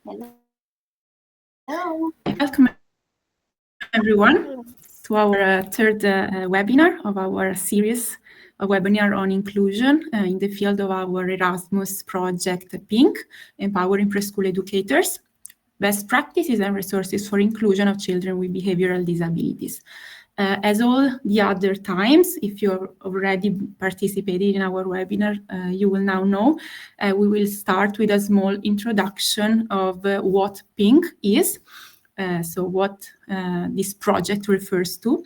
Hello. Welcome everyone to our third webinar of our series, a webinar on inclusion in the field of our Erasmus project PINC, Empowering Preschool Educators, Best Practices and Resources for Inclusion of Children with Behavioral Disabilities. As all the other times, if you've already participated in our webinar, you will now know we will start with a small introduction of what PINC is, so what this project refers to.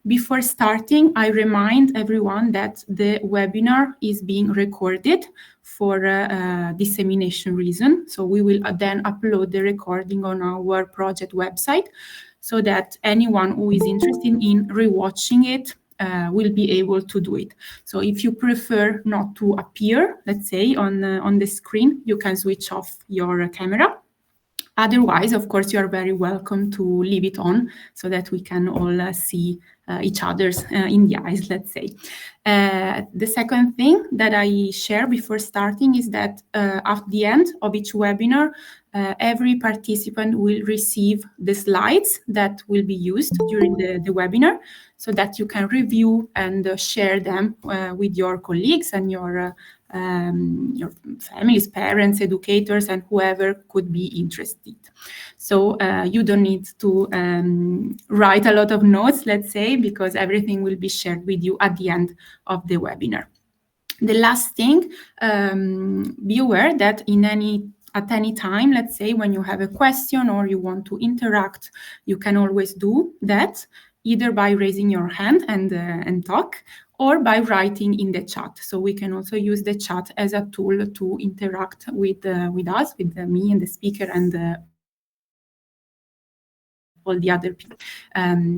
Before starting, I remind everyone that the webinar is being recorded for dissemination reason. So we will then upload the recording on our project website so that anyone who is interested in rewatching it will be able to do it. So if you prefer not to appear, let's say, on the screen, you can switch off your camera. Otherwise, of course, you are very welcome to leave it on so that we can all see each other's in the eyes, let's say. The second thing that I share before starting is that at the end of each webinar, every participant will receive the slides that will be used during the webinar so that you can review and share them with your colleagues and your families, parents, educators, and whoever could be interested. So you don't need to write a lot of notes, let's say, because everything will be shared with you at the end of the webinar. The last thing, be aware that at any time, let's say when you have a question or you want to interact, you can always do that, either by raising your hand and talk, or by writing in the chat. So we can also use the chat as a tool to interact with us, with me and the speaker and all the other people.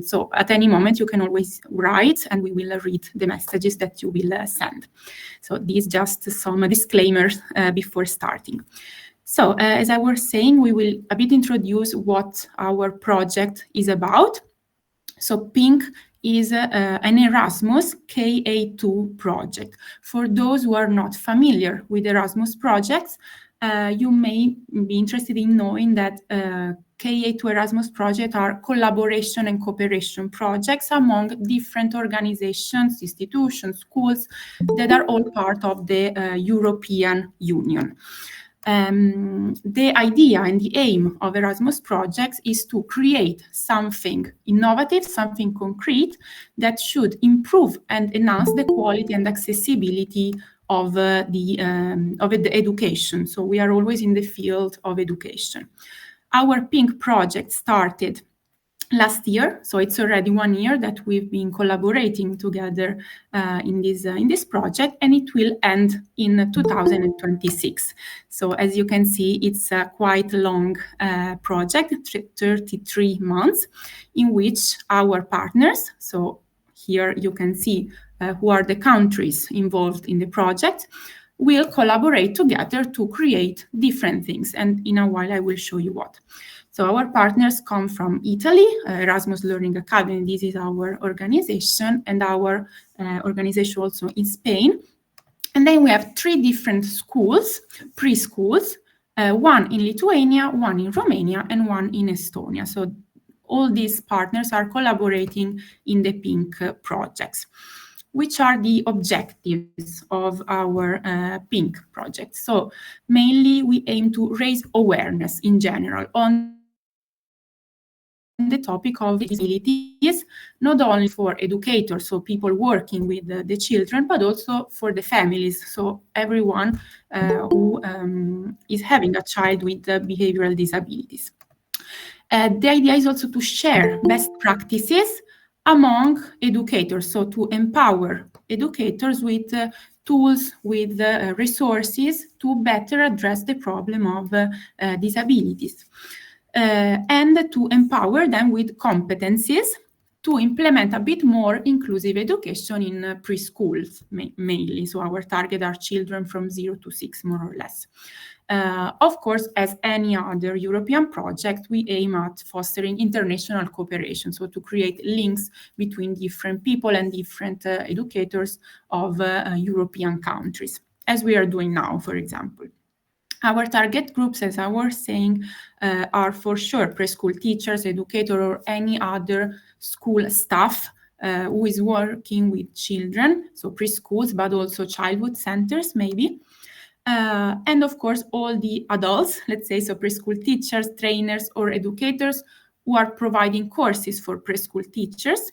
So at any moment, you can always write and we will read the messages that you will send. So these just some disclaimers before starting. So as I was saying, we will a bit introduce what our project is about. So PINC is an Erasmus KA2 project. For those who are not familiar with Erasmus projects, you may be interested in knowing that KA2 Erasmus projects are collaboration and cooperation projects among different organizations, institutions, schools that are all part of the European Union. The idea and the aim of Erasmus projects is to create something innovative, something concrete that should improve and enhance the quality and accessibility of the education. So we are always in the field of education. Our PINC project started last year, so it's already 1 year that we've been collaborating together in this project, and it will end in 2026. So as you can see, it's a quite long project, 33 months, in which our partners, so here you can see who are the countries involved in the project, will collaborate together to create different things. And in a while, I will show you what. So our partners come from Italy, Erasmus Learning Academy. This is our organization, and our organization also in Spain. And then we have 3 different schools, preschools, one in Lithuania, one in Romania, and one in Estonia. So all these partners are collaborating in the PINC projects. Which are the objectives of our PINC project? So mainly we aim to raise awareness in general on the topic of disabilities, not only for educators, so people working with the children, but also for the families, so everyone who is having a child with behavioral disabilities. The idea is also to share best practices among educators, so to empower educators with tools, with resources to better address the problem of disabilities, and to empower them with competencies to implement a bit more inclusive education in preschools mainly. So our target are children from 0 to 6, more or less. Of course, as any other European project, we aim at fostering international cooperation, so to create links between different people and different educators of European countries, as we are doing now, for example. Our target groups, as I was saying, are for sure preschool teachers, educator, or any other school staff who is working with children, so preschools, but also childhood centers maybe. And of course, all the adults, let's say, so preschool teachers, trainers, or educators who are providing courses for preschool teachers.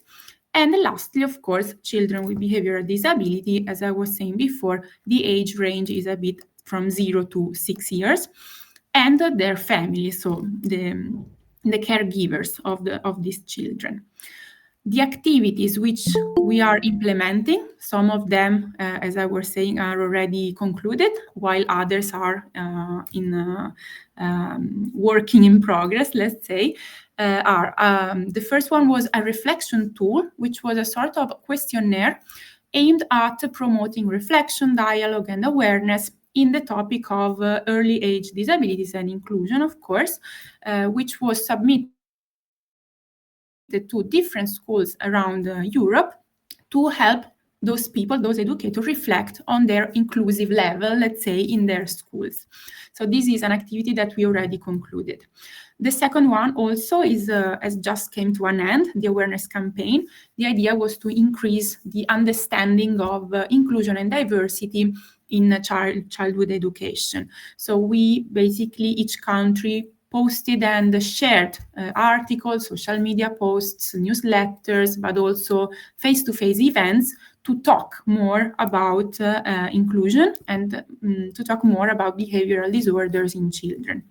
And lastly, of course, children with behavioral disability. As I was saying before, the age range is a bit from 0 to 6 years, and their families, so the caregivers of these children. The activities which we are implementing, some of them, as I was saying, are already concluded, while others are working in progress, let's say, the first one was a reflection tool, which was a sort of questionnaire aimed at promoting reflection, dialogue, and awareness in the topic of early age disabilities and inclusion, of course, which was submitted to different schools around Europe to help those people, those educators, reflect on their inclusive level, let's say, in their schools. So this is an activity that we already concluded. The second one also has just came to an end, the awareness campaign. The idea was to increase the understanding of inclusion and diversity in childhood education. So we basically, each country posted and shared articles, social media posts, newsletters, but also face-to-face events to talk more about inclusion and to talk more about behavioral disorders in children.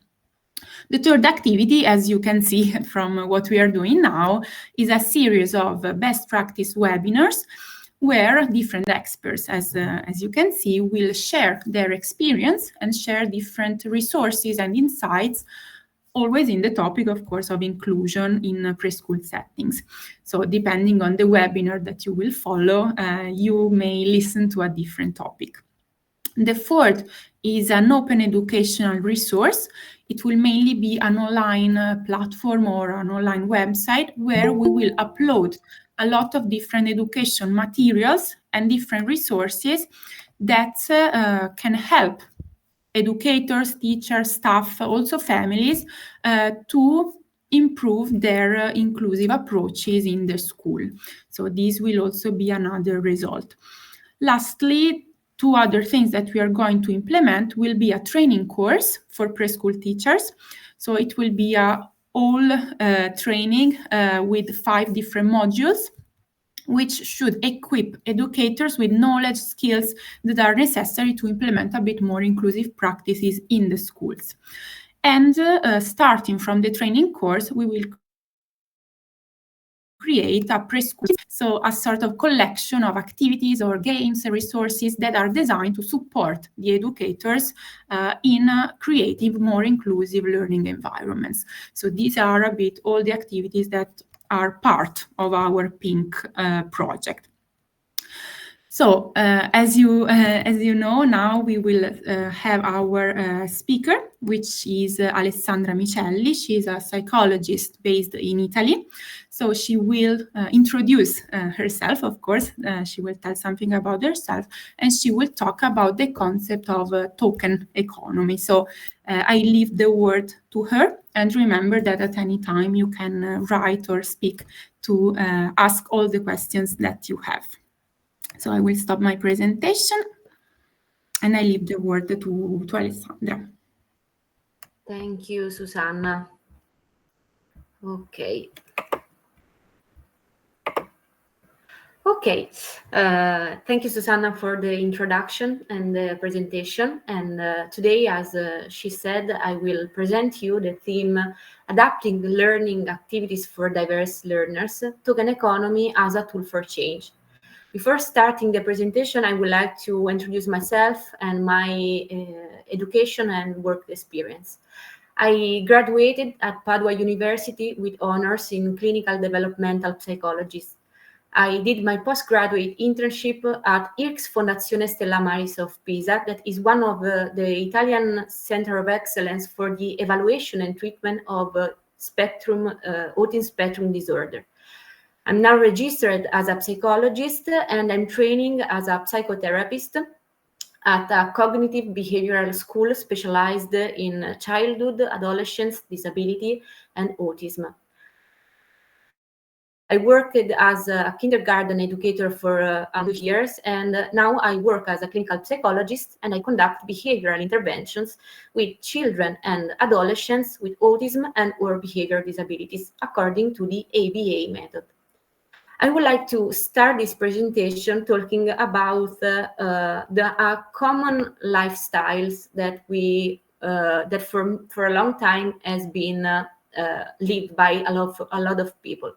The third activity, as you can see from what we are doing now, is a series of best practice webinars where different experts, as you can see, will share their experience and share different resources and insights, always in the topic, of course, of inclusion in preschool settings. So depending on the webinar that you will follow, you may listen to a different topic. The fourth is an open educational resource. It will mainly be an online platform or an online website where we will upload a lot of different education materials and different resources that can help educators, teachers, staff, also families, to improve their inclusive approaches in the school. So this will also be another result. Lastly, two other things that we are going to implement will be a training course for preschool teachers. So it will be a all training with 5 different modules, which should equip educators with knowledge, skills that are necessary to implement a bit more inclusive practices in the schools. And starting from the training course, we will create a preschool, so a sort of collection of activities or games and resources that are designed to support the educators in creating more inclusive learning environments. So these are a bit all the activities that are part of our PINC project. So as you know, now we will have our speaker, which is Alessandra Micelli. She is a psychologist based in Italy. So she will introduce herself, of course. She will tell something about herself, and she will talk about the concept of token economy. So I leave the word to her, and remember that at any time you can write or speak to ask all the questions that you have. So I will stop my presentation and I leave the word to Alessandra. Thank you, Susanna. Okay. Thank you, Susanna, for the introduction and the presentation. And today, as she said, I will present you the theme Adapting Learning Activities for Diverse Learners, Token Economy as a Tool for Change. Before starting the presentation, I would like to introduce myself and my education and work experience. I graduated at Padua University with honors in clinical developmental psychology. I did my postgraduate internship at IRCS Fondazione Stella Maris of Pisa, that is one of the Italian Center of Excellence for the evaluation and treatment of autism spectrum disorder. I'm now registered as a psychologist and I'm training as a psychotherapist. at a cognitive behavioral school specialized in childhood, adolescence, disability, and autism. I worked as a kindergarten educator for 2 years, and now I work as a clinical psychologist, and I conduct behavioral interventions with children and adolescents with autism and or behavior disabilities according to the ABA method. I would like to start this presentation talking about the common lifestyles that that for a long time has been lived by a lot of people.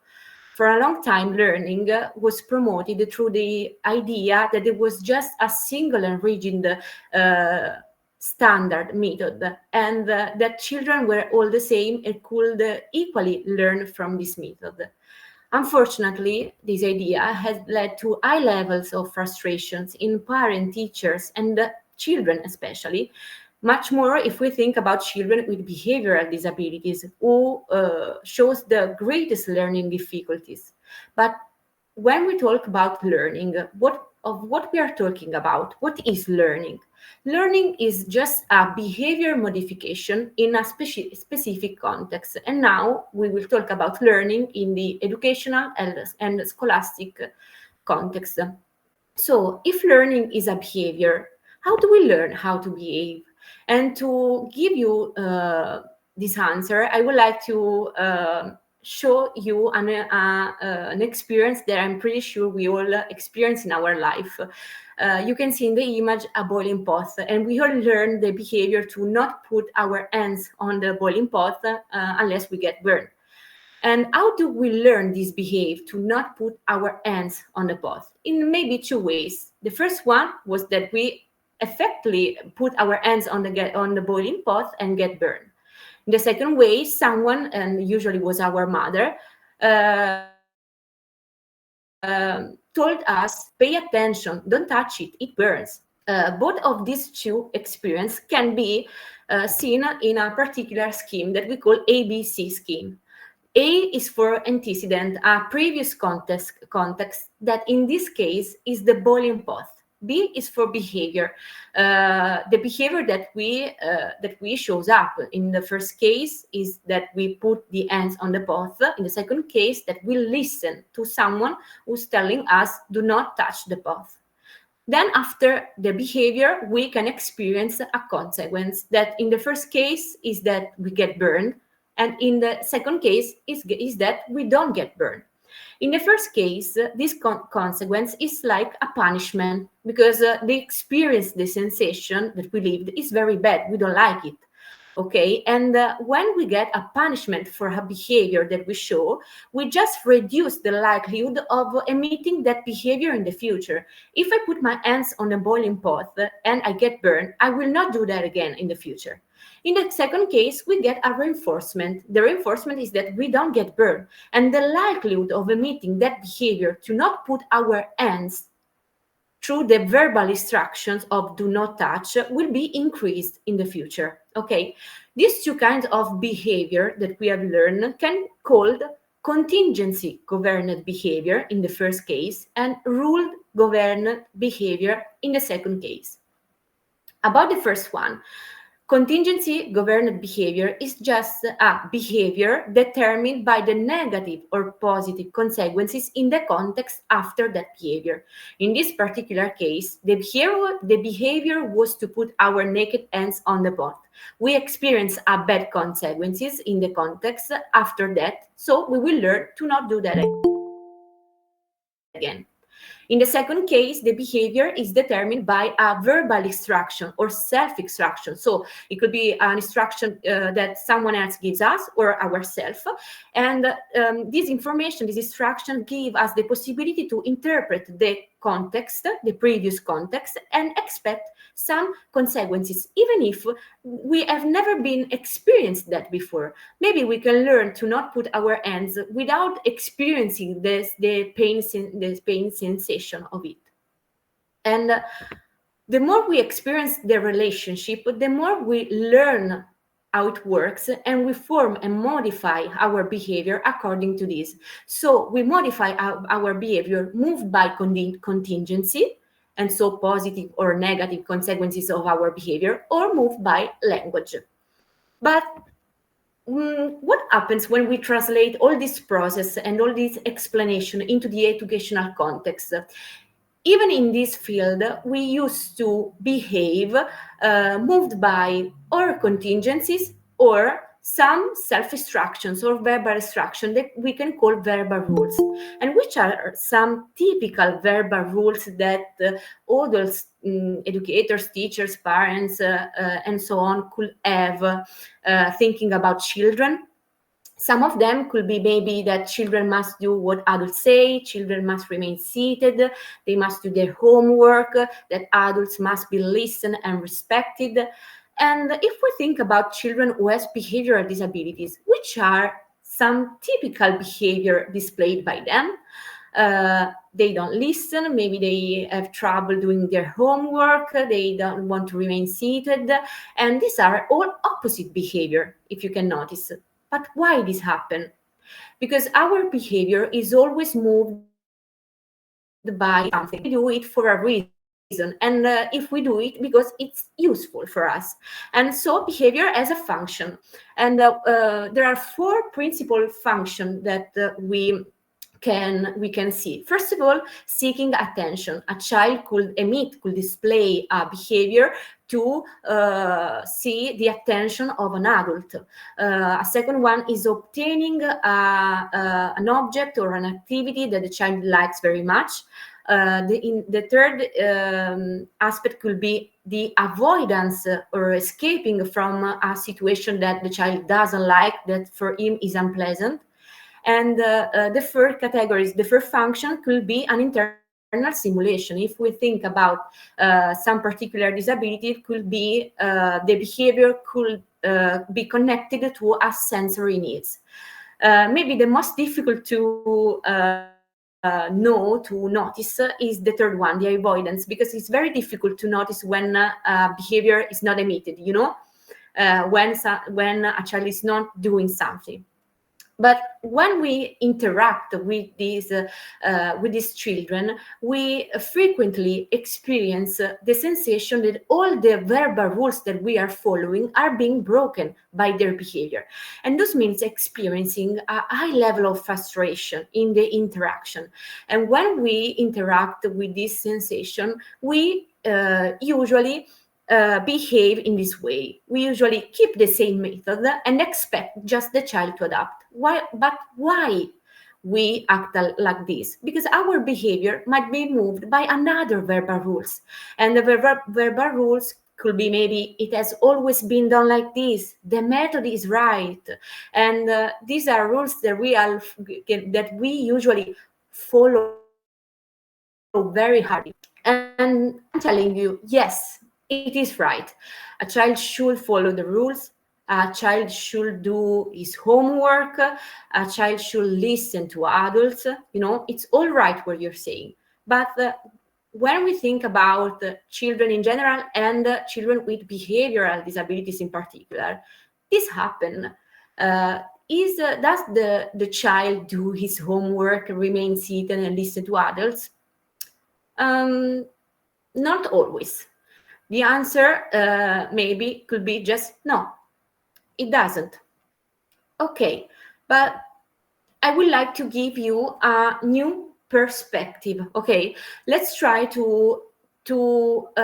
For a long time, learning was promoted through the idea that it was just a single and rigid standard method, and that children were all the same and could equally learn from this method. Unfortunately, this idea has led to high levels of frustrations in parents, teachers, and children especially, much more if we think about children with behavioral disabilities who shows the greatest learning difficulties. But when we talk about learning, what we are talking about? What is learning? Learning is just a behavior modification in a specific context. And now we will talk about learning in the educational and scholastic context. So if learning is a behavior, how do we learn how to behave? And to give you this answer, I would like to show you an experience that I'm pretty sure we all experience in our life. You can see in the image a boiling pot, and we all learn the behavior to not put our hands on the boiling pot unless we get burned. And how do we learn this behavior to not put our hands on the pot? In maybe two ways. The first one was that we effectively put our hands on the boiling pot and get burned. In the second way, someone, and usually was our mother, told us, pay attention, don't touch it, it burns. Both of these two experiences can be seen in a particular scheme that we call ABC scheme. A is for antecedent, a previous context that in this case is the boiling pot. B is for behavior, the behavior that we shows up. In the first case is that we put the hands on the pot. In the second case, that we listen to someone who's telling us, do not touch the pot. Then after the behavior, we can experience a consequence that in the first case is that we get burned, and in the second case is that we don't get burned. In the first case, this consequence is like a punishment because the experience, the sensation that we lived is very bad. We don't like it. Okay, and when we get a punishment for a behavior that we show, we just reduce the likelihood of emitting that behavior in the future. If I put my hands on a boiling pot and I get burned, I will not do that again in the future. In the second case, we get a reinforcement. The reinforcement is that we don't get burned, and the likelihood of emitting that behavior to not put our hands through the verbal instructions of do not touch will be increased in the future. Okay, these two kinds of behavior that we have learned can called contingency governed behavior in the first case and ruled governed behavior in the second case. About the first one, contingency governed behavior is just a behavior determined by the negative or positive consequences in the context after that behavior. In this particular case, the behavior was to put our naked hands on the pot. We experience a bad consequences in the context after that, so we will learn to not do that again. In the second case, the behavior is determined by a verbal instruction or self-instruction. So it could be an instruction that someone else gives us or ourselves. And this information, this instruction give us the possibility to interpret the context, the previous context, and expect some consequences, even if we have never been experienced that before. Maybe we can learn to not put our hands without experiencing the pain sensation of it. And the more we experience the relationship, the more we learn how it works, and we form and modify our behavior according to this. So we modify our behavior moved by contingency, and so positive or negative consequences of our behavior, or moved by language. But what happens when we translate all this process and all this explanation into the educational context? Even in this field, we used to behave moved by or contingencies or some self-instructions or verbal instruction that we can call verbal rules, and which are some typical verbal rules that adults, educators, teachers, parents, and so on could have thinking about children. Some of them could be maybe that children must do what adults say, children must remain seated, they must do their homework, that adults must be listened and respected. And if we think about children who have behavioral disabilities, which are some typical behavior displayed by them, they don't listen, maybe they have trouble doing their homework, they don't want to remain seated, and these are all opposite behavior, if you can notice. But why this happen? Because our behavior is always moved by something. We do it for a reason, and if we do it because it's useful for us. And so behavior as a function. And there are 4 principal functions that we can see. First of all, seeking attention. A child could display a behavior to see the attention of an adult. A second one is obtaining an object or an activity that the child likes very much. The third aspect could be the avoidance or escaping from a situation that the child doesn't like, that for him is unpleasant. And the third category, the third function could be an internal simulation. If we think about some particular disability, it could be the behavior could be connected to a sensory needs. Maybe the most difficult to notice is the third one, the avoidance, because it's very difficult to notice when behavior is not emitted, when a child is not doing something. But when we interact with these children, we frequently experience the sensation that all the verbal rules that we are following are being broken by their behavior. And this means experiencing a high level of frustration in the interaction. And when we interact with this sensation, we usually behave in this way. We usually keep the same method and expect just the child to adapt. But why we act like this? Because our behavior might be moved by another verbal rules. And the verbal rules could be maybe it has always been done like this. The method is right. And these are rules that we usually follow very hard. And I'm telling you, yes, it is right. A child should follow the rules. A child should do his homework. A child should listen to adults. It's all right what you're saying. But when we think about children in general and children with behavioral disabilities in particular, this happen. Does the child do his homework, remain seated and listen to adults? Not always. The answer maybe could be just no, it doesn't. Okay, but I would like to give you a new perspective. Okay, let's try to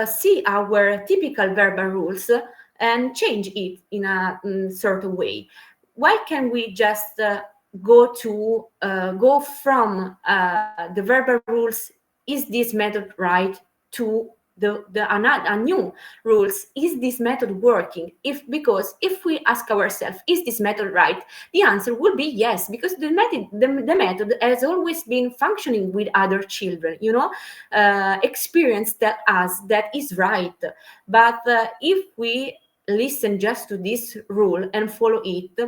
see our typical verbal rules and change it in a certain way. Why can we just go from the verbal rules? Is this method right? To a new rules. Is this method working? Because if we ask ourselves, is this method right? The answer would be yes, because the method has always been functioning with other children. Experience that is right. But if we listen just to this rule and follow it,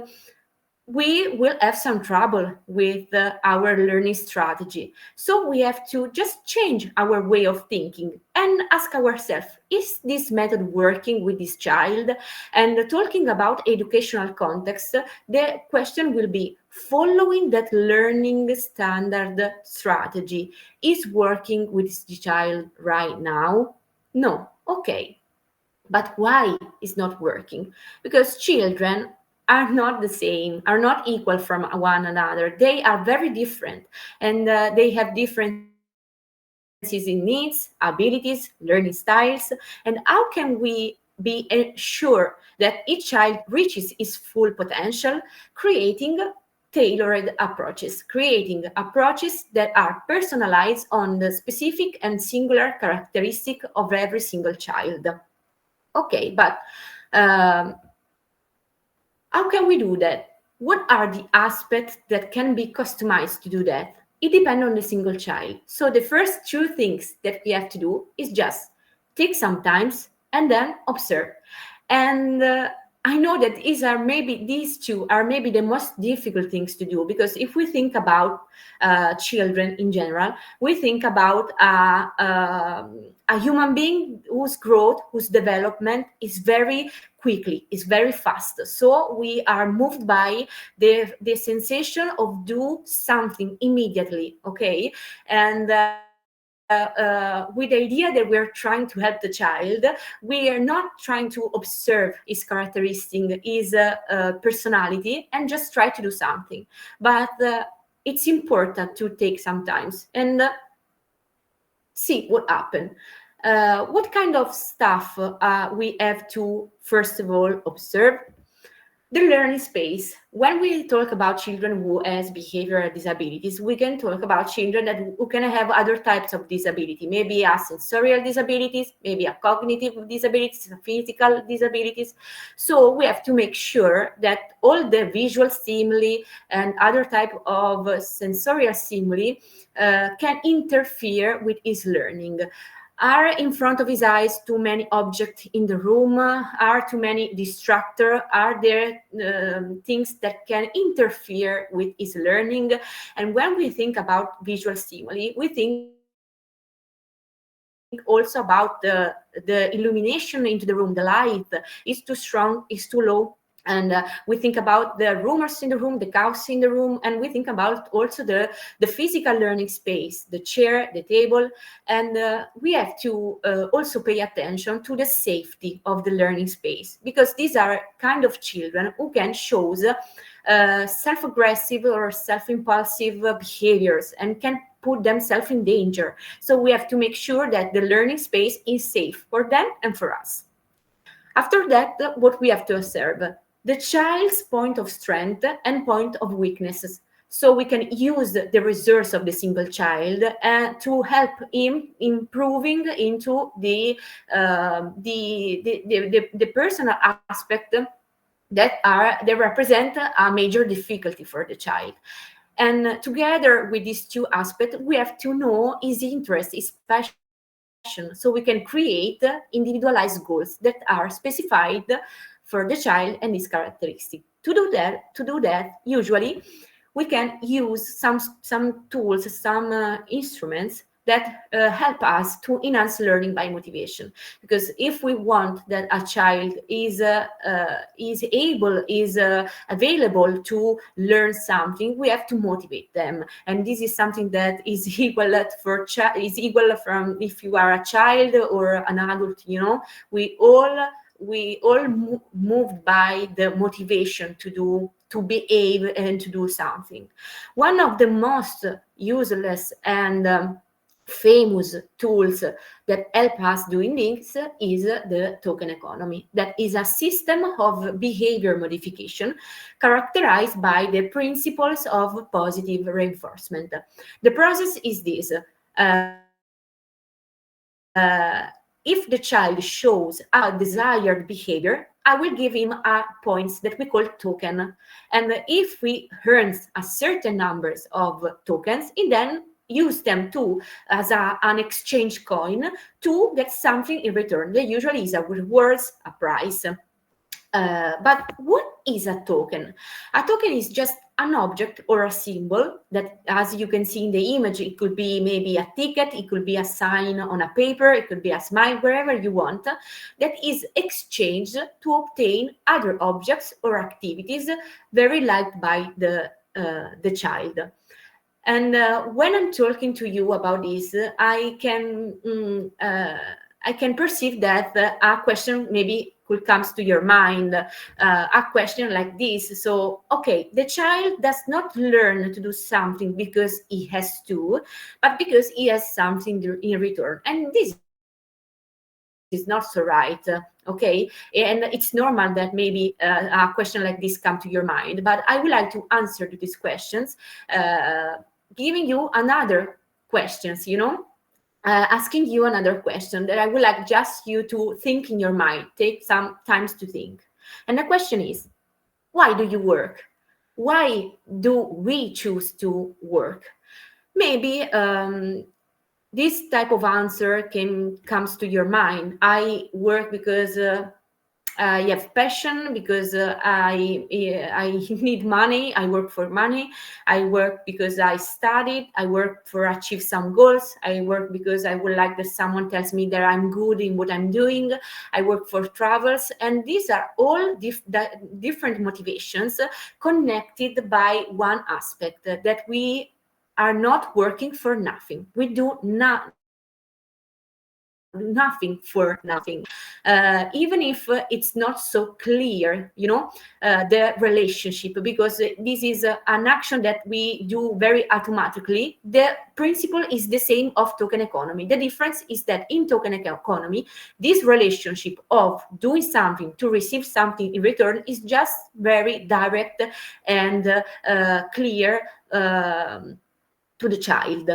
we will have some trouble with our learning strategy. So we have to just change our way of thinking and ask ourselves, is this method working with this child? And talking about educational context, the question will be, following that learning standard strategy is working with this child right now? No. Okay. But why is not working? Because children are not the same, are not equal from one another. They are very different, and they have differences in needs, abilities, learning styles. And how can we be sure that each child reaches its full potential? Creating tailored approaches that are personalized on the specific and singular characteristic of every single child. Okay, but um, how can we do that? What are the aspects that can be customized to do that? It depends on the single child. So the first two things that we have to do is just take some times and then observe. And I know that these two are maybe the most difficult things to do, because if we think about children in general, we think about a human being whose growth, whose development is very quickly, is very fast. So we are moved by the sensation of do something immediately, okay? And with the idea that we're trying to help the child, we are not trying to observe his characteristic, his personality, and just try to do something. But it's important to take some time and see what happened. What kind of stuff we have to, first of all, observe? The learning space. When we talk about children who has behavioral disabilities, we can talk about children who can have other types of disability, maybe a sensorial disabilities, maybe a cognitive disabilities, a physical disabilities. So we have to make sure that all the visual stimuli and other type of sensorial stimuli can interfere with his learning. Are in front of his eyes too many objects in the room? Are too many distractors? Are there things that can interfere with his learning? And when we think about visual stimuli, we think also about the illumination into the room. The light is too strong, is too low. And we think about the rumors in the room, the chaos in the room, and we think about also the physical learning space, the chair, the table. And we have to also pay attention to the safety of the learning space, because these are kind of children who can show self-aggressive or self-impulsive behaviors and can put themselves in danger. So we have to make sure that the learning space is safe for them and for us. After that, what we have to observe, the child's point of strength and point of weaknesses. So we can use the resource of the single child to help him improving into the personal aspect that represent a major difficulty for the child. And together with these two aspects, we have to know his interest, his passion, so we can create individualized goals that are specified for the child and his characteristic. To do that, usually we can use some tools, some instruments that help us to enhance learning by motivation. Because if we want that a child is available to learn something, we have to motivate them. And this is something that is equal from if you are a child or an adult. We all moved by the motivation to behave and to do something. One of the most useless and famous tools that help us doing this is the token economy. That is a system of behavior modification characterized by the principles of positive reinforcement. The process is this. If the child shows a desired behavior, I will give him a points that we call token. And if we earn a certain numbers of tokens, and then use them to as an exchange coin to get something in return. That usually is a rewards, a prize. But what is a token? A token is just an object or a symbol that, as you can see in the image, it could be maybe a ticket, it could be a sign on a paper, it could be a smile, wherever you want, that is exchanged to obtain other objects or activities very liked by the child. And when I'm talking to you about this, I can perceive that a question maybe could comes to your mind, a question like this. So, okay, the child does not learn to do something because he has to, but because he has something in return. And this is not so right, okay? And it's normal that maybe a question like this come to your mind, but I would like to answer to these questions, giving you another questions, asking you another question that I would like just you to think in your mind, take some times to think. And the question is, why do you work? Why do we choose to work? Maybe this type of answer comes to your mind. I work because I have passion, because I need money. I work for money. I work because I studied. I work for achieve some goals. I work because I would like that someone tells me that I'm good in what I'm doing. I work for travels, and these are all different motivations connected by one aspect, that we are not working for nothing. We do nothing for nothing, even if it's not so clear, the relationship, because this is an action that we do very automatically. The principle is the same of token economy. The difference is that in token economy, this relationship of doing something to receive something in return is just very direct and clear to the child.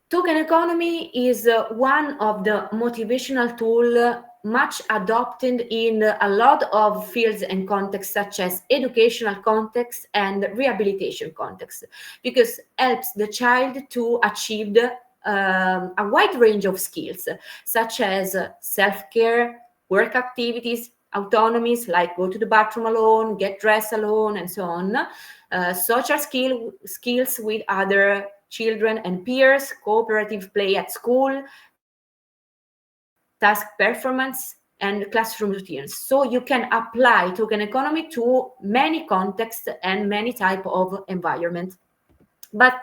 Token economy is one of the motivational tools much adopted in a lot of fields and contexts, such as educational context and rehabilitation context, because helps the child to achieve a wide range of skills, such as self-care, work activities, autonomies like go to the bathroom alone, get dressed alone, and so on, social skills with other children and peers, cooperative play at school, task performance, and classroom routines. So you can apply token economy to many contexts and many type of environment. But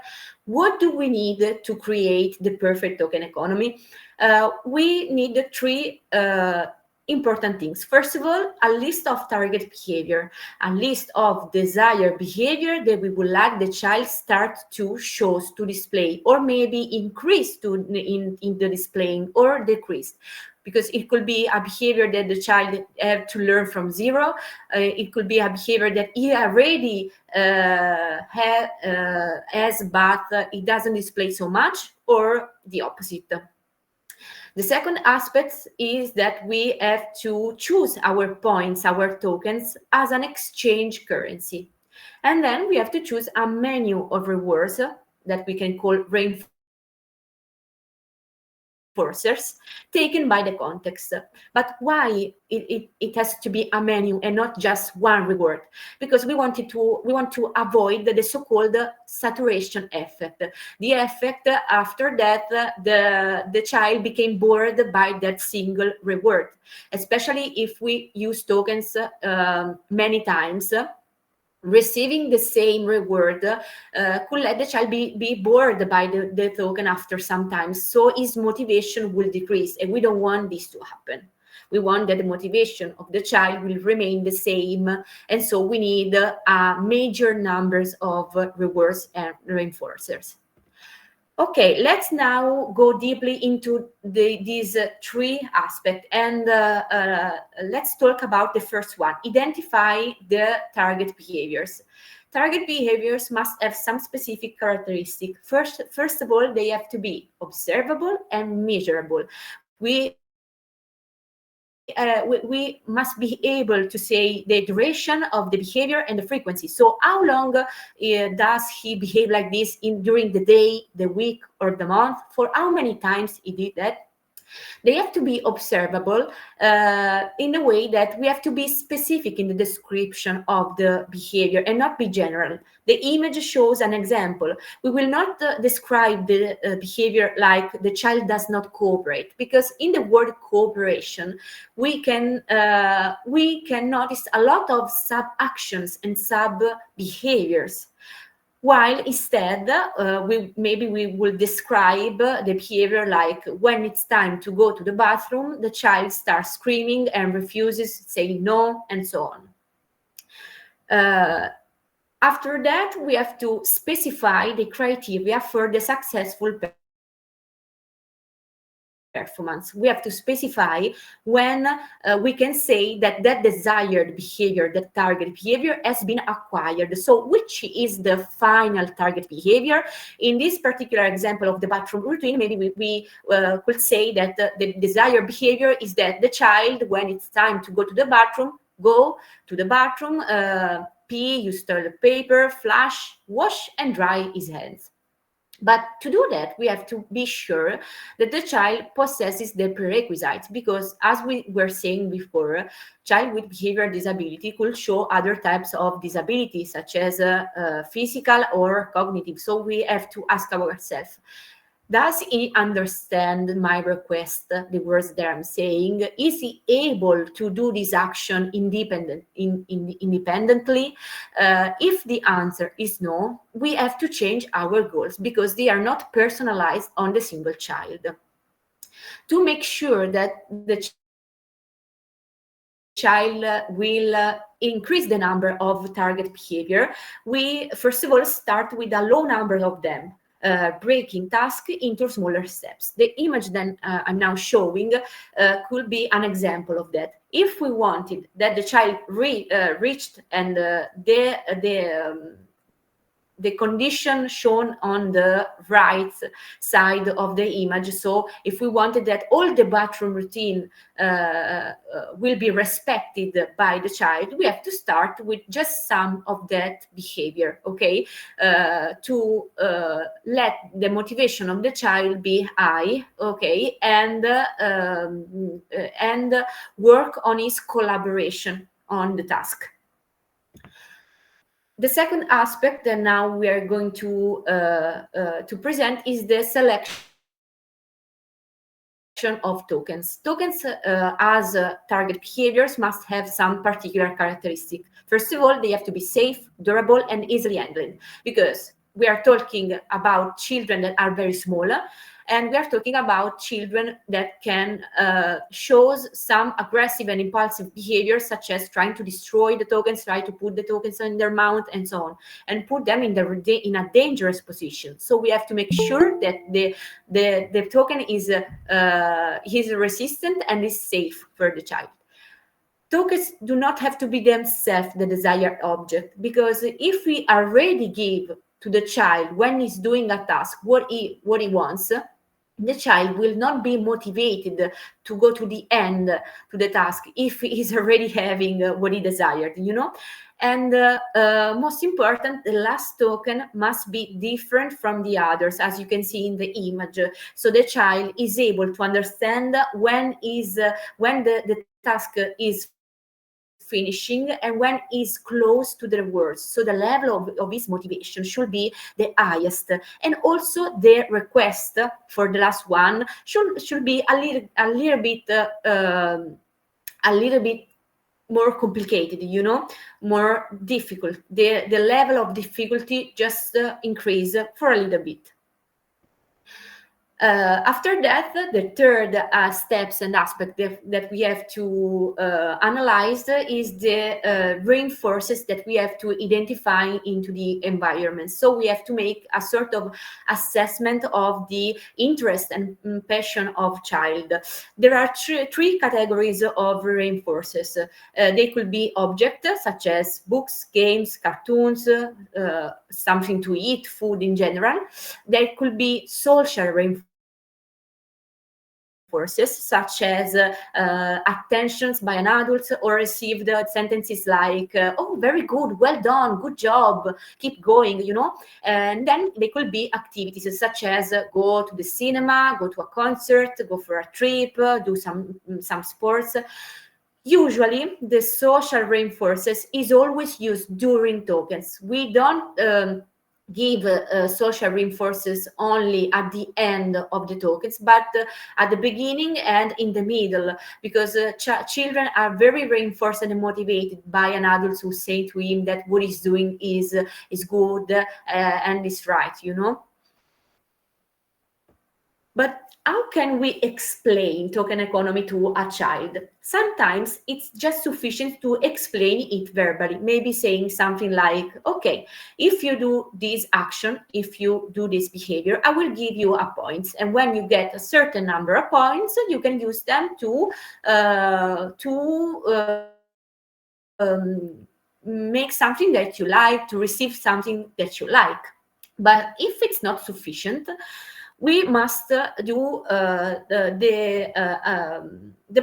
what do we need to create the perfect token economy? We need three important things. First of all, a list of target behavior, a list of desired behavior that we would like the child start to show, to display, or maybe increase in the displaying, or decrease. Because it could be a behavior that the child have to learn from zero. It could be a behavior that he already has, but it doesn't display so much, or the opposite. The second aspect is that we have to choose our points, our tokens, as an exchange currency. And then we have to choose a menu of rewards that we can call reinforcers, taken by the context. But why it has to be a menu and not just one reward? Because we want to avoid the so-called saturation effect, the effect after that the child became bored by that single reward, especially if we use tokens many times. Receiving the same reward could let the child be bored by the token after some time, so his motivation will decrease, and we don't want this to happen. We want that the motivation of the child will remain the same, and so we need major numbers of rewards and reinforcers. Okay, let's now go deeply into these three aspects, and let's talk about the first one: identify the target behaviors. Target behaviors must have some specific characteristic. First of all, they have to be observable and measurable. We must be able to say the duration of the behavior and the frequency. So how long does he behave like this during the day, the week, or the month? For how many times he did that? They have to be observable in a way that we have to be specific in the description of the behavior and not be general. The image shows an example. We will not describe the behavior like the child does not cooperate, because in the word cooperation, we can notice a lot of sub actions and sub behaviors. While instead, we will describe the behavior like when it's time to go to the bathroom, the child starts screaming and refuses, saying no, and so on. After that, we have to specify the criteria for the successful performance. We have to specify when we can say that desired behavior, that target behavior has been acquired. So which is the final target behavior? In this particular example of the bathroom routine, maybe we could say that the desired behavior is that the child, when it's time to go to the bathroom, pee, use toilet paper, flush, wash, and dry his hands. But to do that, we have to be sure that the child possesses the prerequisites, because as we were saying before, child with behavioral disability could show other types of disability, such as physical or cognitive. So we have to ask ourselves, does he understand my request, the words that I'm saying? Is he able to do this action independently? If the answer is no, we have to change our goals, because they are not personalized on the single child. To make sure that the child will increase the number of target behavior, we first of all start with a low number of them. Breaking tasks into smaller steps. The image that I'm now showing could be an example of that. If we wanted that the child reached and the condition shown on the right side of the image. So if we wanted that all the bathroom routine will be respected by the child, we have to start with just some of that behavior, okay? To let the motivation of the child be high, okay? And work on his collaboration on the task. The second aspect that now we are going to present is the selection of tokens. Tokens as target behaviors must have some particular characteristic. First of all, they have to be safe, durable, and easily handled, because we are talking about children that are very small, and we are talking about children that can show some aggressive and impulsive behaviors, such as trying to destroy the tokens, try to put the tokens in their mouth, and so on, and put them in a dangerous position. So we have to make sure that the token is resistant and is safe for the child. Tokens do not have to be themselves the desired object, because if we already give to the child, when he's doing a task, what he wants, the child will not be motivated to go to the end to the task if he is already having what he desired, And most important, the last token must be different from the others, as you can see in the image. So the child is able to understand when the task is finishing and when is close to the words. So the level of his motivation should be the highest, and also the request for the last one should be a little bit more complicated, more difficult. The level of difficulty just increase for a little bit. After that, the third steps and aspect that we have to analyze is the reinforces that we have to identify into the environment. So we have to make a sort of assessment of the interest and passion of child. There are three categories of reinforces. They could be objects such as books, games, cartoons, something to eat, food in general. There could be social reinforcement, reinforces, such as attentions by an adult, or received sentences like, oh, very good, well done, good job, keep going, And then they could be activities such as go to the cinema, go to a concert, go for a trip, do some sports. Usually, the social reinforcers is always used during tokens. We don't give social reinforcers only at the end of the tokens, but at the beginning and in the middle, because children are very reinforced and motivated by an adult who say to him that what he's doing is good and is right, But how can we explain token economy to a child? Sometimes it's just sufficient to explain it verbally, maybe saying something like, okay, if you do this action, if you do this behavior, I will give you a point. And when you get a certain number of points, you can use them to make something that you like, to receive something that you like. But if it's not sufficient, we must do the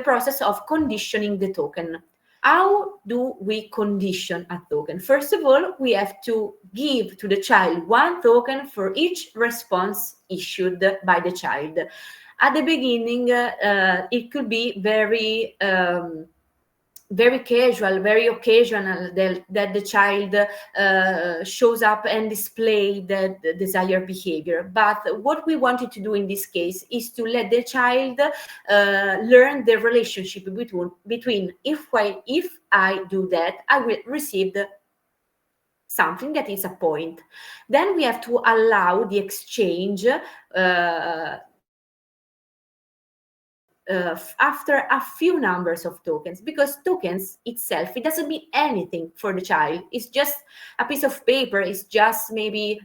process of conditioning the token. How do we condition a token? First of all, we have to give to the child one token for each response issued by the child. At the beginning, it could be very casual, very occasional that the child shows up and display the desired behavior. But what we wanted to do in this case is to let the child learn the relationship between if I do that, I will receive something that is a point. Then we have to allow the exchange after a few numbers of tokens, because tokens itself, it doesn't mean anything for the child. It's just a piece of paper. It's just maybe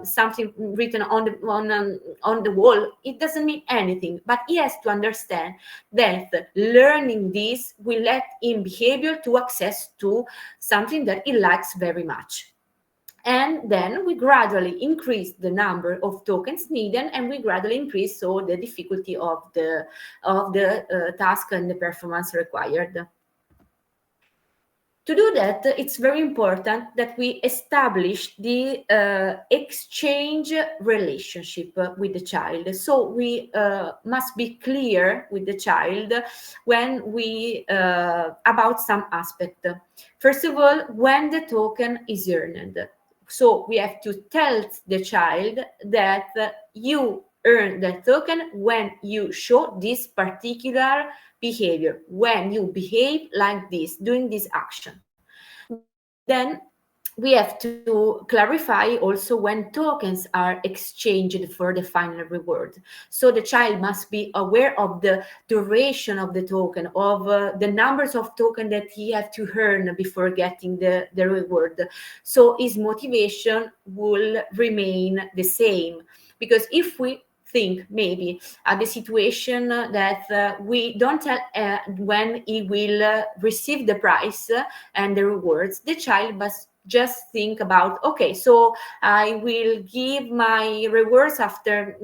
something written on the wall. It doesn't mean anything, but he has to understand that learning this will let him behavior to access to something that he likes very much. And then we gradually increase the number of tokens needed, and we gradually increase the difficulty of the task and the performance required. To do that, it's very important that we establish the exchange relationship with the child. So we must be clear with the child when we about some aspect. First of all, when the token is earned. So we have to tell the child that you earn the token when you show this particular behavior, when you behave like this, doing this action. Then we have to clarify also when tokens are exchanged for the final reward. So the child must be aware of the duration of the token, of the numbers of tokens that he has to earn before getting the reward. So his motivation will remain the same. Because if we think maybe at the situation that we don't tell when he will receive the prize and the rewards, the child must just think about, okay, so I will give my rewards after,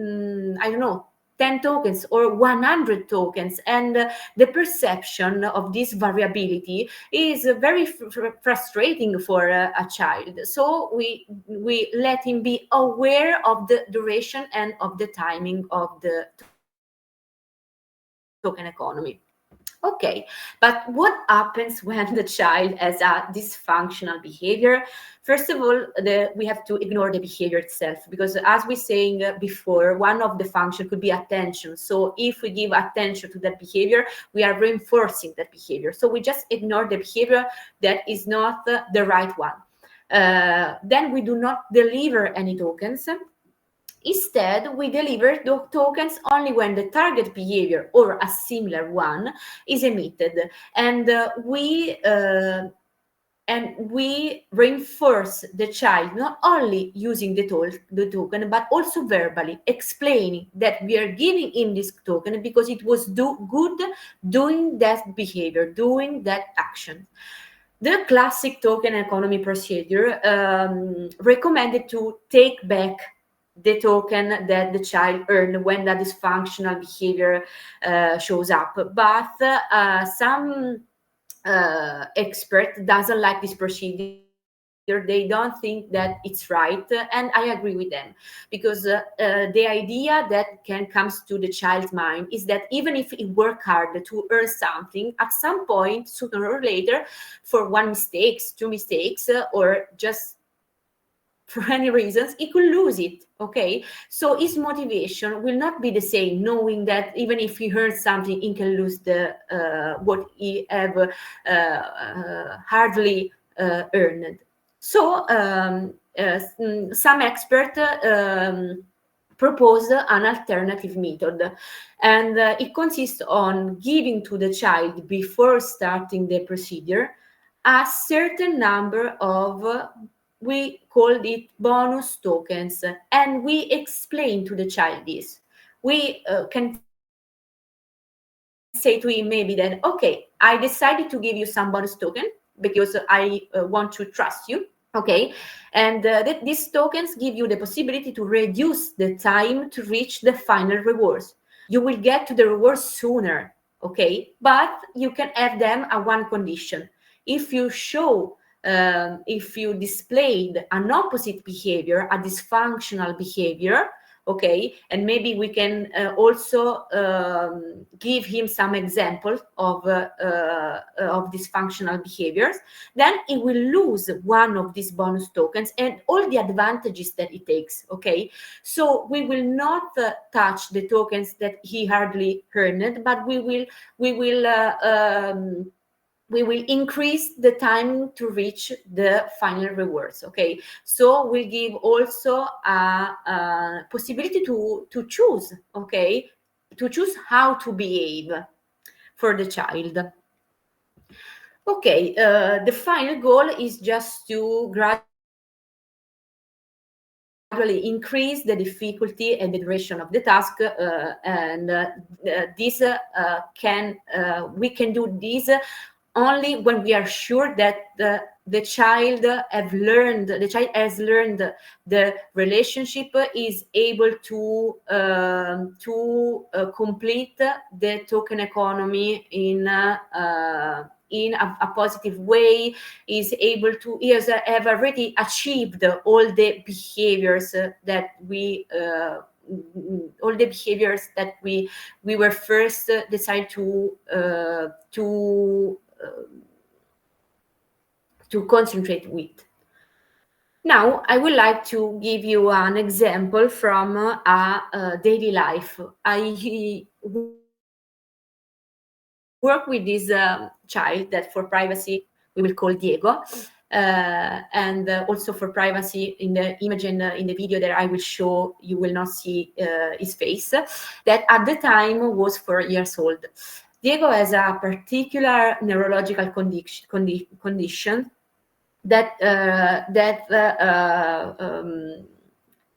10 tokens or 100 tokens. And the perception of this variability is very frustrating for a child. So we let him be aware of the duration and of the timing of the token economy. Okay, but what happens when the child has a dysfunctional behavior? First of all, we have to ignore the behavior itself, because as we saying before, one of the functions could be attention. So if we give attention to that behavior, we are reinforcing that behavior. So we just ignore the behavior that is not the right one. Then we do not deliver any tokens. Instead, we deliver the tokens only when the target behavior or a similar one is emitted, and we reinforce the child not only using the token, but also verbally explaining that we are giving him this token because it was good doing that behavior, doing that action. The classic token economy procedure recommended to take back the token that the child earned when that dysfunctional behavior shows up. But some expert doesn't like this procedure. They don't think that it's right, and I agree with them, because the idea that can comes to the child's mind is that even if he work hard to earn something, at some point, sooner or later, for one mistakes, two mistakes, or just for any reasons, he could lose it. Okay, so his motivation will not be the same, knowing that even if he earns something, he can lose the what he have hardly earned. So some expert propose an alternative method, and it consists on giving to the child, before starting the procedure, a certain number of we called it bonus tokens, and we explain to the child this. We can say to him maybe that, okay, I decided to give you some bonus token because I want to trust you. Okay, and these tokens give you the possibility to reduce the time to reach the final rewards. You will get to the rewards sooner, okay, but you can have them at one condition. If you show if you displayed an opposite behavior, a dysfunctional behavior, okay, and maybe we can also give him some examples of dysfunctional behaviors, then he will lose one of these bonus tokens and all the advantages that it takes. Okay, so we will not touch the tokens that he hardly earned, but we will increase the time to reach the final rewards. Okay, so we give also a possibility to choose, okay, to choose how to behave for the child. Okay, the final goal is just to gradually increase the difficulty and the duration of the task, and we can do this only when we are sure that the child has learned the relationship, is able to complete the token economy in a positive way, is able to, he has have already achieved all the behaviors that we were first decided to concentrate with. Now, I would like to give you an example from a daily life. I work with this child that, for privacy, we will call Diego, and also for privacy, in the image and in the video that I will show, you will not see his face, that at the time was 4 years old. Diego has a particular neurological condition that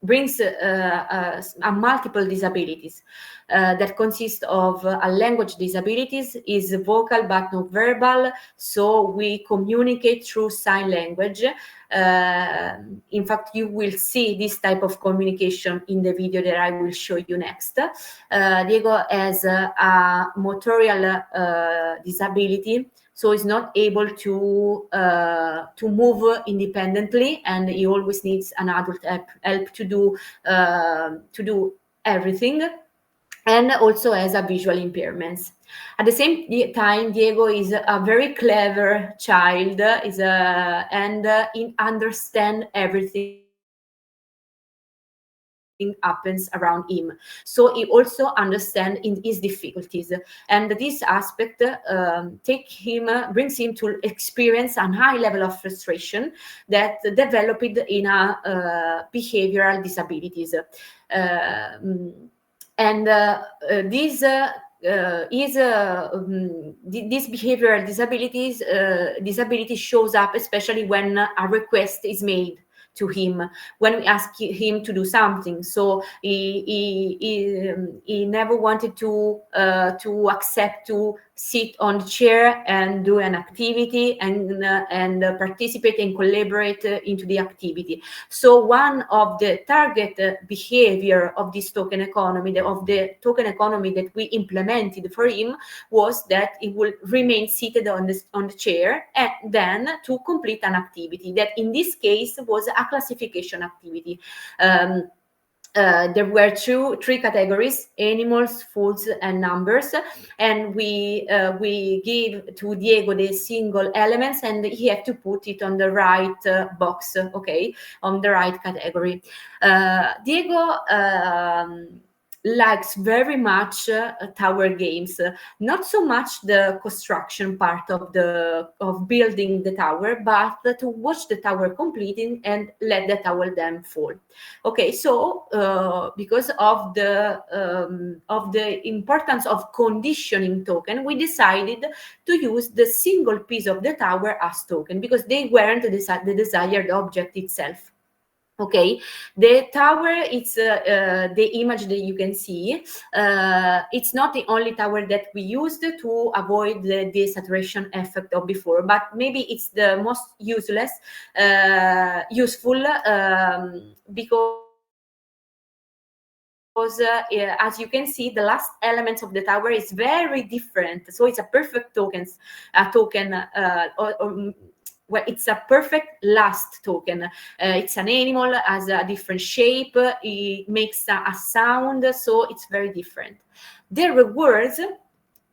brings a multiple disabilities that consist of a language disabilities, is vocal but not verbal, so we communicate through sign language. In fact, you will see this type of communication in the video that I will show you next. Diego has a motorial disability, so he's not able to move independently, and he always needs an adult help to do everything, and also has a visual impairments. At the same time, Diego is a very clever child, and he understands everything happens around him. So he also understands in his difficulties, and this aspect brings him to experience a high level of frustration that developed in a behavioral disabilities. And this behavioral disability shows up especially when a request is made to him when we ask him to do something. So he never wanted to accept to sit on the chair and do an activity and participate and collaborate into the activity. So one of the target behavior of this token economy, of the token economy that we implemented for him, was that he will remain seated on the chair and then to complete an activity that in this case was a classification activity. There were three categories: animals, foods, and numbers. And we give to Diego the single elements, and he had to put it on the right box, okay, on the right category. Diego likes very much tower games, not so much the construction part of building the tower, but to watch the tower completing and let the tower then fall. Okay, so because of the importance of conditioning token, we decided to use the single piece of the tower as token because they weren't the desired object itself. Okay, the tower, it's the image that you can see. It's not the only tower that we used to avoid the desaturation effect of before, but maybe it's the most useful because as you can see, the last elements of the tower is very different. So it's a perfect token. Well, it's a perfect last token. It's an animal, has a different shape, it makes a sound, so it's very different. The rewards,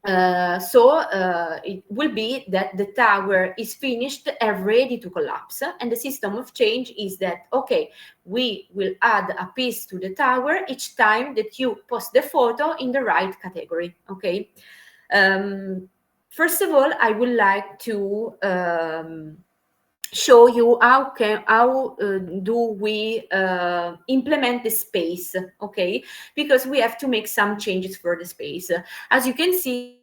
it will be that the tower is finished and ready to collapse, and the system of change is that, okay, we will add a piece to the tower each time that you post the photo in the right category, okay? First of all, I would like to show you how do we implement the space, okay? Because we have to make some changes for the space. As you can see,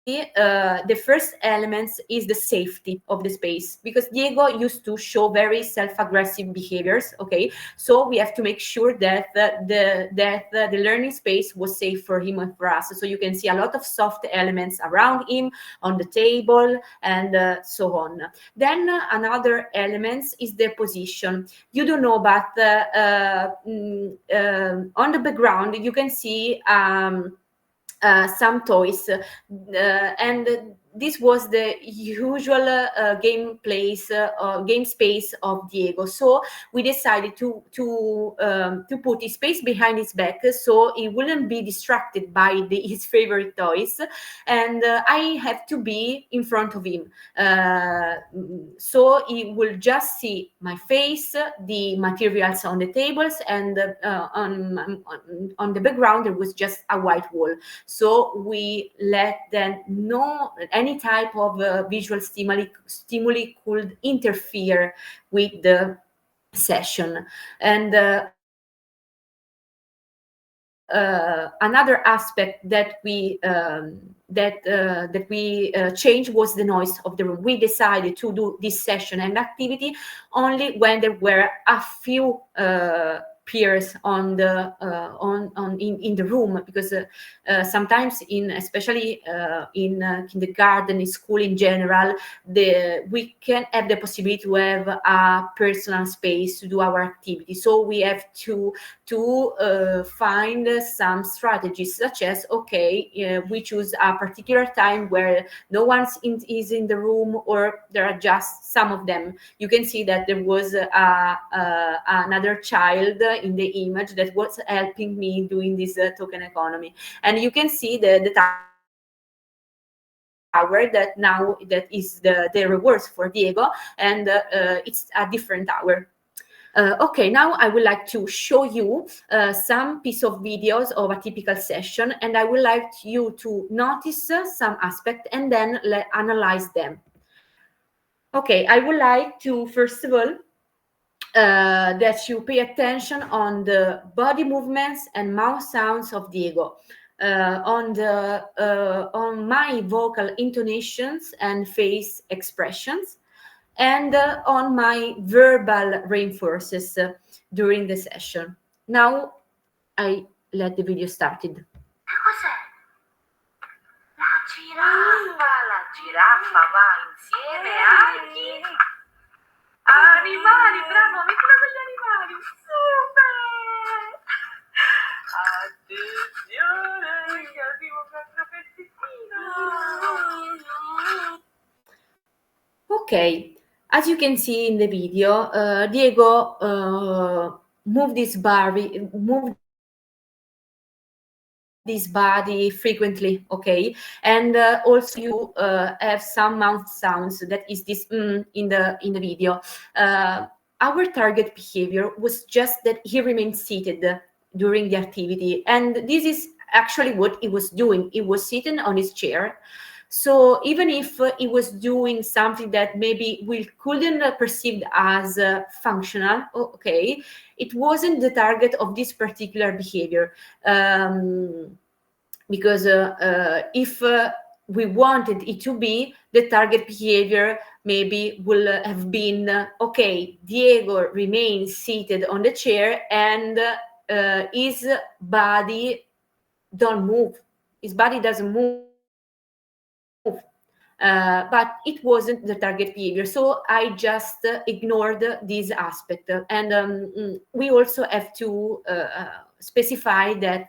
the first element is the safety of the space, because Diego used to show very self-aggressive behaviors, okay? So we have to make sure that the learning space was safe for him and for us. So you can see a lot of soft elements around him, on the table, and so on. Then another element is the position. You don't know, but on the background you can see some toys, and this was the usual game space of Diego. So we decided to put his space behind his back, so he wouldn't be distracted by his favorite toys, and I have to be in front of him, so he will just see my face, the materials on the tables, and on the background there was just a white wall. So we let them know any type of visual stimuli could interfere with the session. And another aspect that we changed was the noise of the room. We decided to do this session and activity only when there were a few peers in the room, because sometimes especially in kindergarten, in school in general, we can have the possibility to have a personal space to do our activity. So we have to find some strategies, such as, okay, we choose a particular time where no one is in the room, or there are just some of them. You can see that there was another child in the image that was helping me doing this token economy, and you can see the tower that is the rewards for Diego, and it's a different tower. Okay, now I would like to show you some piece of videos of a typical session, and I would like you to notice some aspect and then analyze them. Okay, I would like to, first of all, that you pay attention on the body movements and mouth sounds of Diego, on my vocal intonations and face expressions, and on my verbal reinforces during the session. Now I let the video started. Cos'è? La giraffa va insieme agli animali, bravo, mettila con gli animali, super! Attenzione, che arriva un altro pezzettino. Okay, as you can see in the video, Diego moved this body frequently, okay, and also you have some mouth sounds. That is this in the video. Our target behavior was just that he remained seated during the activity, and this is actually what he was doing. He was sitting on his chair. So even if he was doing something that maybe we couldn't perceive as functional, okay, it wasn't the target of this particular behavior. Because if we wanted it to be, the target behavior maybe will have been, okay, Diego remains seated on the chair and his body don't move. His body doesn't move. But it wasn't the target behavior, so I just ignored this aspect. And we also have to specify that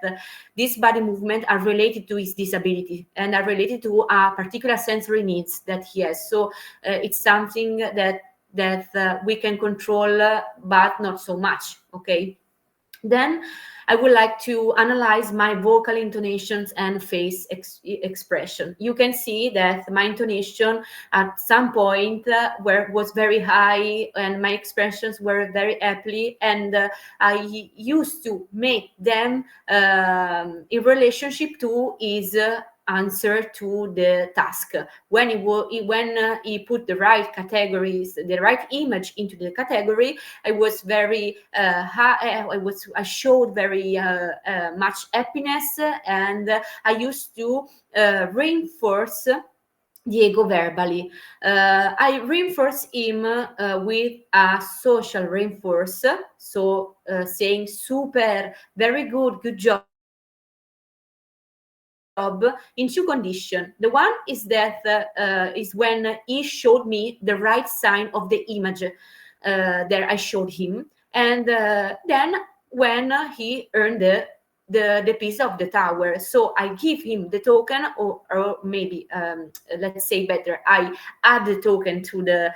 these body movements are related to his disability and are related to a particular sensory needs that he has. So it's something that we can control, but not so much. Okay. Then I would like to analyze my vocal intonations and face expression. You can see that my intonation at some point was very high and my expressions were very happy, and I used to make them in relationship to his answer to the task. When he put the right categories, the right image into the category, I was very I showed very much happiness, and I used to reinforce Diego verbally. I reinforce him with a social reinforce, so saying super, very good, good job, in two conditions. The one is that is when he showed me the right sign of the image that I showed him, and then when he earned the piece of the tower. So I give him the token, or maybe let's say better, I add the token to the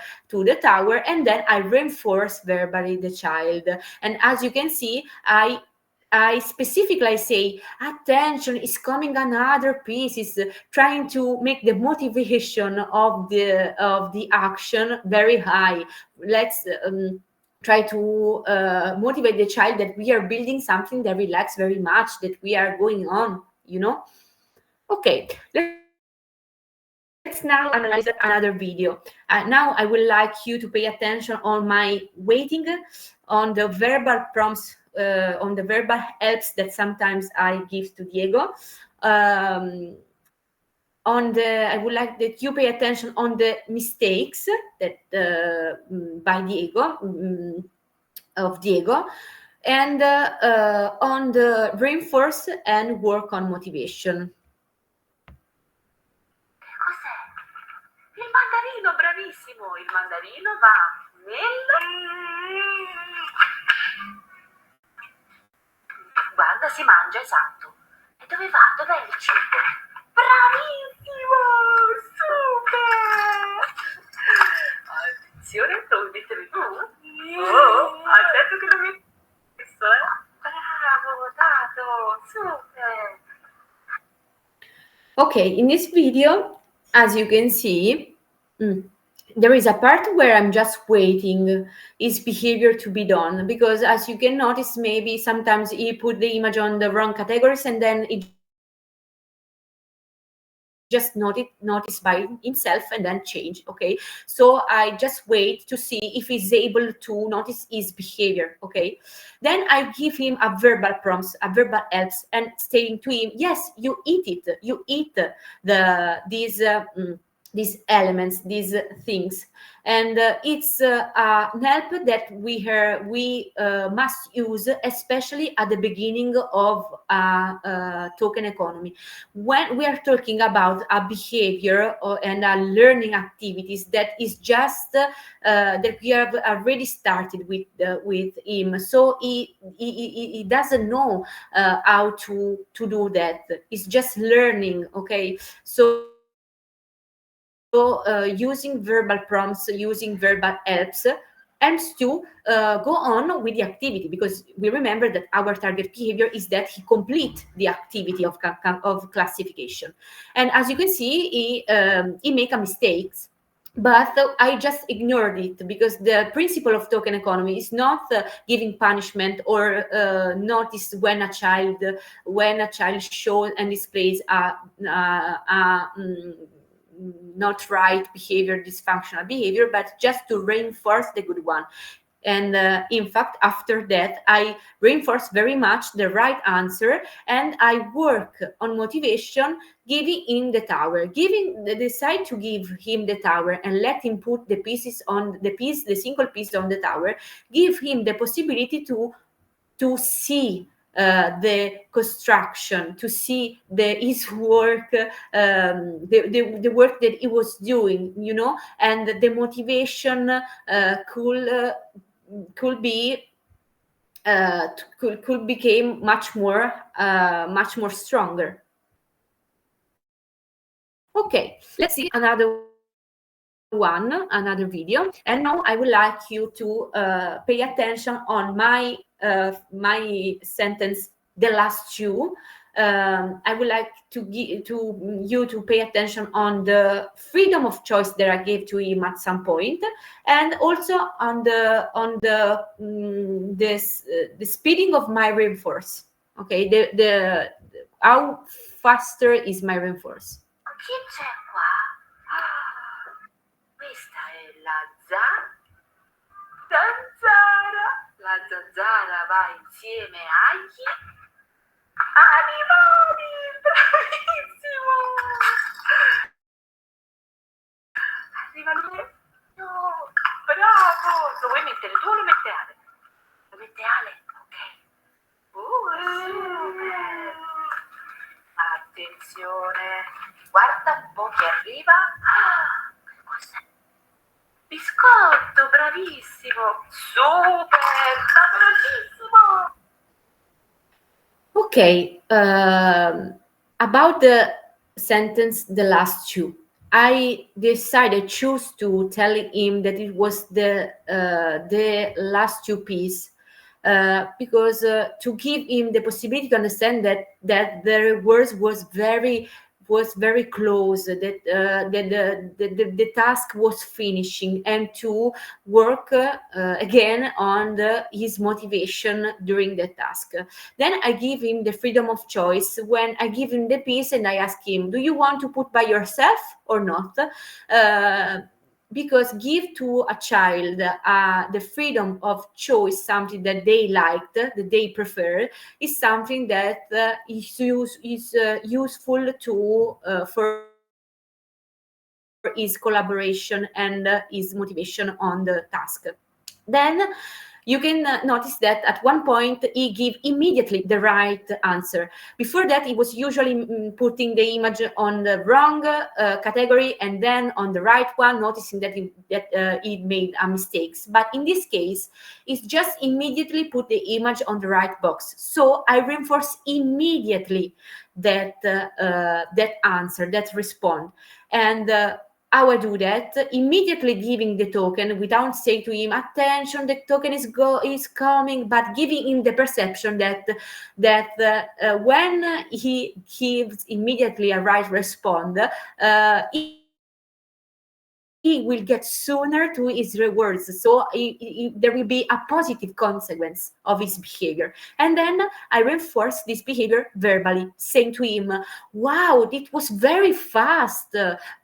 tower, and then I reinforce verbally the child. And as you can see, I specifically say, attention, is coming another piece, is trying to make the motivation of the action very high. Let's try to motivate the child that we are building something that relax very much, that we are going on, you know? Okay, let's now analyze another video. Now I would like you to pay attention on my waiting, on the verbal prompts, on the verbal helps that sometimes I give to Diego. I would like that you pay attention on the mistakes that by Diego, of Diego, and on the reinforce and work on motivation. Cos'è? Il mandarino, bravissimo! Il mandarino va Guarda, si mangia, esatto. E dove va? Dov'è il cibo? Bravissimo! Super! Attenzione, lo vuoi mettere tu? Oh, aspetta che lo messo, Bravo, Tato! Super! Okay, in this video, as you can see, there is a part where I'm just waiting his behavior to be done, because as you can notice, maybe sometimes he put the image on the wrong categories and then it just notice by himself and then change. Okay, so I just wait to see if he's able to notice his behavior. Okay, then I give him a verbal prompts, a verbal helps, and saying to him, yes, you eat it, you eat these elements, these things, and it's a help that we must use, especially at the beginning of token economy, when we are talking about a behavior and a learning activities that is just that we have already started with him. So he doesn't know how to do that. It's just learning. Okay, so using verbal prompts, using verbal helps to go on with the activity, because we remember that our target behavior is that he complete the activity of classification. And as you can see, he make a mistakes, but I just ignored it, because the principle of token economy is not giving punishment or notice when a child shows and displays not right behavior, dysfunctional behavior, but just to reinforce the good one. And in fact, after that, I reinforce very much the right answer, and I work on motivation, giving him the tower, decide to give him the tower and let him put the pieces on the single piece on the tower, give him the possibility to see the construction, to see his work, the work that he was doing, and the motivation could be could become much more stronger. Okay, let's see another video, and now I would like you to pay attention on my sentence, the last two. I would like you to pay attention on the freedom of choice that I gave to him at some point, and also on the speeding of my reinforce. Okay, the how faster is my reinforce. Chi c'è qua? Questa è la zanzara. La zanzara va insieme a chi? Animali! Bravissimo! Arriva lui? No, bravo! Lo vuoi mettere tu o lo mette Ale? Lo mette Ale? Ok. Super! Attenzione! Guarda un po' chi arriva. Cos'è? Biscotto, bravissimo! Super! Sta velocissimo! Okay, about the sentence, the last two, I decided choose to tell him that it was the last two piece, because to give him the possibility to understand that the words was very close, that the task was finishing, and to work again on his motivation during the task. Then I give him the freedom of choice when I give him the piece and I ask him, do you want to put by yourself or not? Because give to a child the freedom of choice, something that they liked, that they prefer, is something that is useful to for his collaboration and his motivation on the task. Then you can notice that at one point he gave immediately the right answer. Before that, he was usually putting the image on the wrong category and then on the right one, noticing that he made a mistakes. But in this case, it's just immediately put the image on the right box. So I reinforce immediately that answer, that response. And how I do that? Immediately giving the token without saying to him, attention, the token is coming, but giving him the perception that when he gives immediately a right response, he will get sooner to his rewards. So there will be a positive consequence of his behavior. And then I reinforce this behavior verbally, saying to him, wow, it was very fast.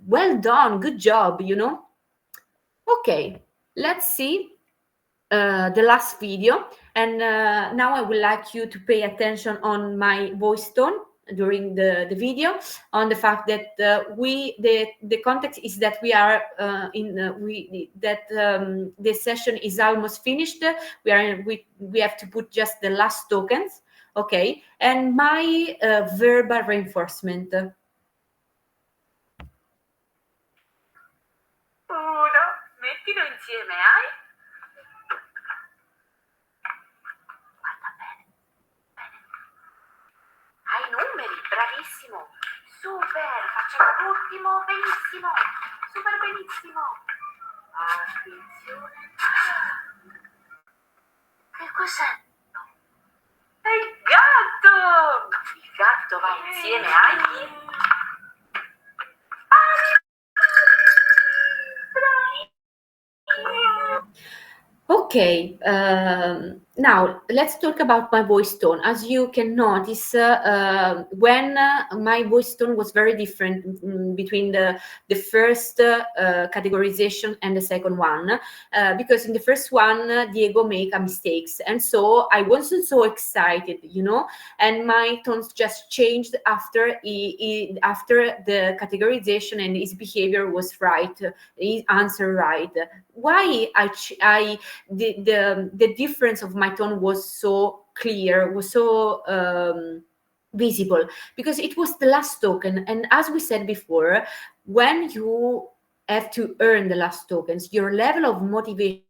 Well done. Good job, Okay, let's see the last video. And now I would like you to pay attention on my voice tone. during the video on the fact that the context is that we are the session is almost finished. We have to put just the last tokens, okay, and my verbal reinforcement. Uno, mettilo insieme ai. Guarda bene, bene. Ai numeri, bravissimo. Super, facciamo l'ultimo, benissimo. Super benissimo. Attenzione. Che cos'è? È il gatto! Il gatto va insieme agli... Okay, now let's talk about my voice tone. As you can notice, when my voice tone was very different between the first categorization and the second one, because in the first one, Diego make a mistakes, and so I wasn't so excited, you know, and my tones just changed after after the categorization and his behavior was right, his answer right. Why the difference of my tone was so clear, was so visible, because it was the last token. And as we said before, when you have to earn the last tokens, your level of motivation,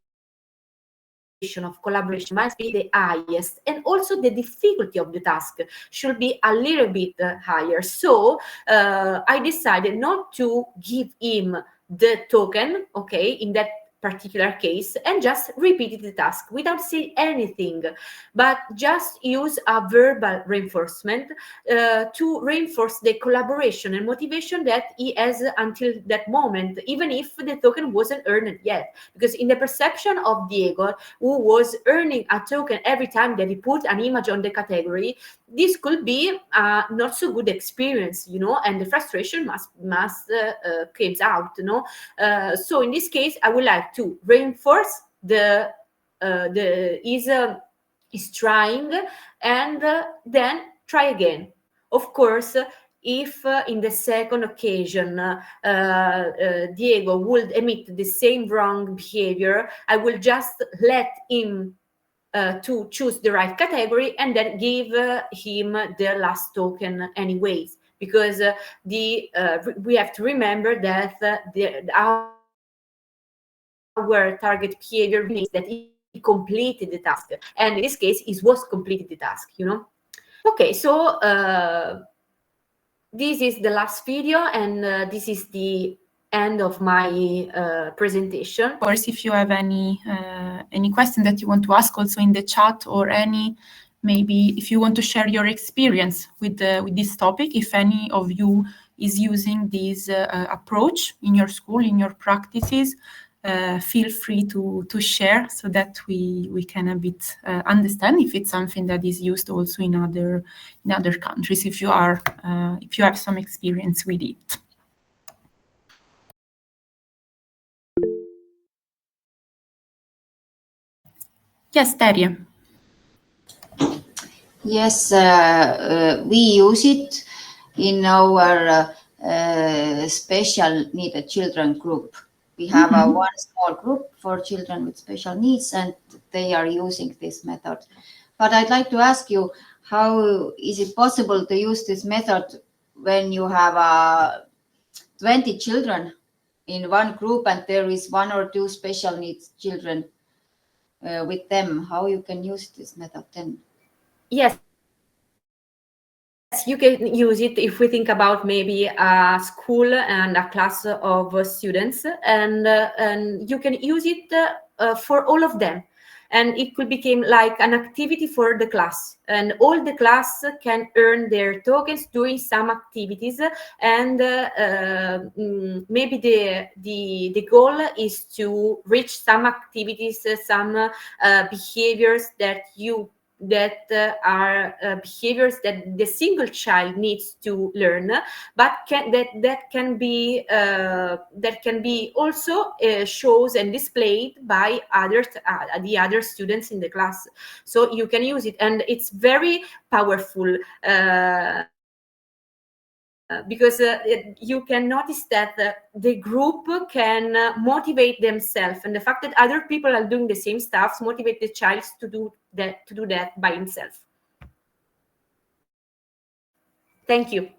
of collaboration must be the highest, and also the difficulty of the task should be a little bit higher. So I decided not to give him the token, okay, in that particular case, and just repeated the task without saying anything, but just use a verbal reinforcement to reinforce the collaboration and motivation that he has until that moment, even if the token wasn't earned yet. Because in the perception of Diego, who was earning a token every time that he put an image on the category, this could be a not so good experience, you know, and the frustration must comes out, you know. So in this case, I would like to reinforce the is trying, and then try again. Of course, if in the second occasion Diego would emit the same wrong behavior, I will just let him to choose the right category and then give him the last token anyways, because we have to remember that our target behavior means that he completed the task, and in this case it was completed the task, you know. Okay, so this is the last video, and this is the end of my presentation. Of course, if you have any question that you want to ask also in the chat, or maybe if you want to share your experience with this topic, if any of you is using this approach in your school, in your practices, feel free to share, so that we can a bit understand if it's something that is used also in other countries, if you have some experience with it. Yes, Daria. Yes, we use it in our special needed children group. We have one small group for children with special needs, and they are using this method. But I'd like to ask you, how is it possible to use this method when you have 20 children in one group and there is 1 or 2 special needs children with them? How you can use this method then? Yes, you can use it if we think about maybe a school and a class of students, and you can use it for all of them, and it could become like an activity for the class, and all the class can earn their tokens doing some activities, and maybe the goal is to reach some activities, some behaviors that are behaviors that the single child needs to learn, but that can be also shows and displayed by the other students in the class. So you can use it, and it's very powerful. because you can notice that the group can motivate themselves, and the fact that other people are doing the same stuff motivate the child to do that by himself. Thank you.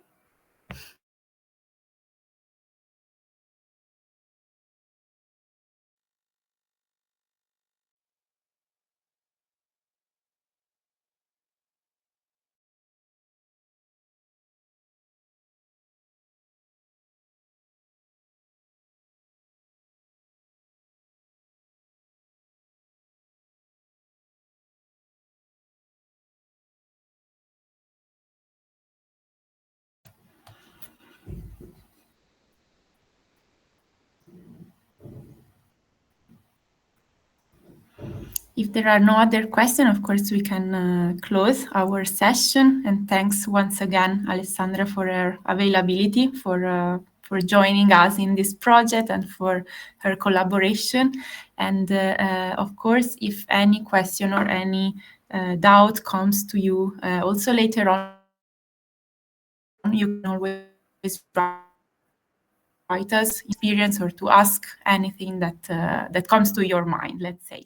If there are no other questions, of course, we can close our session. And thanks once again, Alessandra, for her availability, for joining us in this project and for her collaboration. And of course, if any question or any doubt comes to you also later on, you can always write us experience or to ask anything that comes to your mind, let's say.